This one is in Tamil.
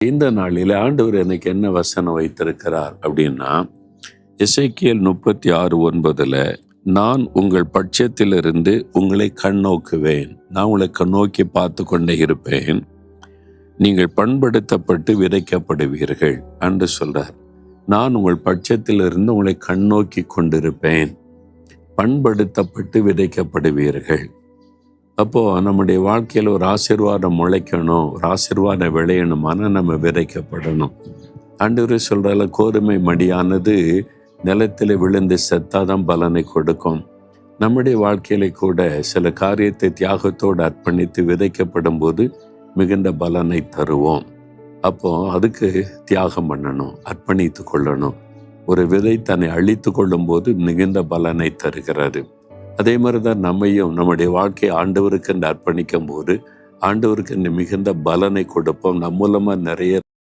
இந்த நாளில் ஆண்டவர் எனக்கு என்ன வசனம் வைத்திருக்கிறார் அப்படின்னா, எசேக்கியேல் 36:9 நான் உங்கள் பட்சத்திலிருந்து உங்களை கண்ணோக்குவேன். நான் உங்களை கண்ணோக்கி பார்த்து கொண்டே இருப்பேன். நீங்கள் பண்படுத்தப்பட்டு விதைக்கப்படுவீர்கள் என்று சொல்றார். நான் உங்கள் பட்சத்திலிருந்து உங்களை கண்ணோக்கி கொண்டிருப்பேன். பண்படுத்தப்பட்டு விதைக்கப்படுவீர்கள். அப்போ நம்முடைய வாழ்க்கையில் ஒரு ஆசீர்வாதம் முளைக்கணும், ஒரு ஆசீர்வாதம் விளையணுமான நம்ம விதைக்கப்படணும். ஆண்டவரே சொல்றால, கோதுமை மடியானது நிலத்தில் விழுந்து செத்தாதான் பலனை கொடுக்கும். நம்முடைய வாழ்க்கையில கூட சில காரியத்தை தியாகத்தோடு அர்ப்பணித்து விதைக்கப்படும் போது மிகுந்த பலனை தருவோம். அப்போ அதுக்கு தியாகம் பண்ணணும், அர்ப்பணித்து கொள்ளணும். ஒரு விதை தன்னை அழித்து கொள்ளும் போது மிகுந்த பலனை தருகிறது. அதே மாதிரி தான் நம்மையும் நம்முடைய வாழ்க்கையை ஆண்டவருக்கு என்று அர்ப்பணிக்கும் போது ஆண்டவருக்கு மிகுந்த பலனை கொடுப்போம். நம் மூலமா நிறைய